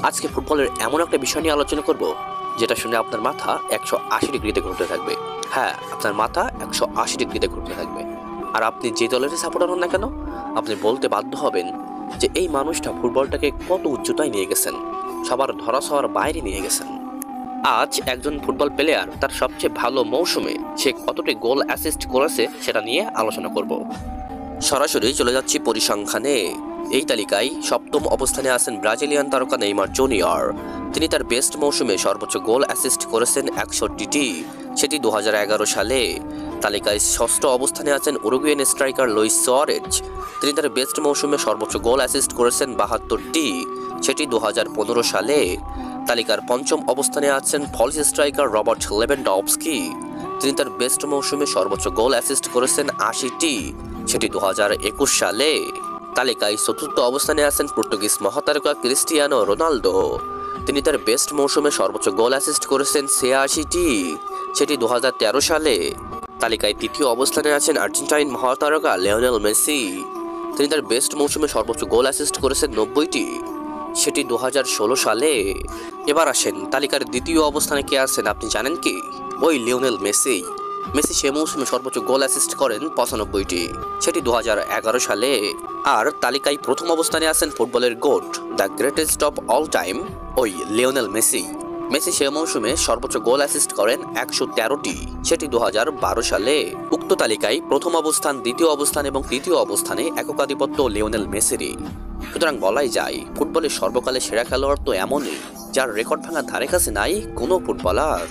আজকে ফুটবলের এমন একটা বিষয় নিয়ে আলোচনা করব যেটা শুনে আপনার মাথা 180 ডিগ্রিতে ঘুরতে থাকবে। হ্যাঁ, আপনার মাথা 180 ডিগ্রিতে ঘুরতে থাকবে। আর আপনি যে দলের সাপোর্টার হন না কেন, আপনি বলতে বাধ্য হবেন যে এই মানুষটা ফুটবলটাকে কত উচ্চতায় নিয়ে গেছেন, সবার ধরাছোঁয়ার বাইরে নিয়ে গেছেন। আজ একজন ফুটবল প্লেয়ার তার সবচেয়ে ভালো মৌসুমে সে কতটি গোল অ্যাসিস্ট করেছে সেটা নিয়ে আলোচনা করব। সরাসরি চলে যাচ্ছি পরিসংখ্যানে। এই তালিকায় সপ্তম অবস্থানে আছেন ব্রাজিলিয়ান তারকা নেইমার জুনিয়র। তিনি তার বেস্ট মৌসুমে সর্বোচ্চ গোল অ্যাসিস্ট করেছেন 61টি, সেটি 2011 সালে। তালিকায় ষষ্ঠ অবস্থানে আছেন উরুগুয়েন স্ট্রাইকার লুইস সুয়ারেজ। তিনি তার বেস্ট মৌসুমে সর্বোচ্চ গোল অ্যাসিস্ট করেছেন 72টি, সেটি 2015 সালে। তালিকার পঞ্চম অবস্থানে আছেন ফলস স্ট্রাইকার রবার্ট লেভানডফস্কি। তিনি তার বেস্ট মৌসুমে সর্বোচ্চ গোল অ্যাসিস্ট করেছেন 80টি, সেটি 2021 সালে। তালিকায় চতুর্থ অবস্থানে আছেন পর্তুগিজ মহাতারকা ক্রিস্টিয়ানো রোনালদো। তিনি তার বেস্ট মৌসুমে সর্বোচ্চ গোল অ্যাসিস্ট করেছেন 86টি, সেটি 2013 সালে। তালিকায় তৃতীয় অবস্থানে আছেন আর্জেন্টাইন মহাতারকা লিওনেল মেসি। তিনি তার বেস্ট মৌসুমে সর্বোচ্চ গোল অ্যাসিস্ট করেছেন 90টি, সেটি 2016 সালে। এবার আসেন তালিকার দ্বিতীয় অবস্থানে কে আছেন আপনি জানেন কি? ওই লিওনেল মেসি। মেসি সে মৌসুমে সর্বোচ্চ গোল অ্যাসিস্ট করেন 95টি, সেটি 2011 সালে। আর তালিকায় প্রথম অবস্থানে আছেন ফুটবলের goat, the greatest of all time, ওই লিওনেল মেসি। মেসি সে মৌসুমে সর্বোচ্চ গোল অ্যাসিস্ট করেন 113টি, সেটি 2012 সালে। উক্ত তালিকায় প্রথম অবস্থান, দ্বিতীয় অবস্থান এবং তৃতীয় অবস্থানে এককাধিপত্য লিওনেল মেসিরই। সুতরাং বলাই যায় ফুটবলের সর্বকালের সেরা খেলোয়াড় তো এমনই যার রেকর্ড ভাঙার ধারে কাছে নাই কোনো ফুটবলার।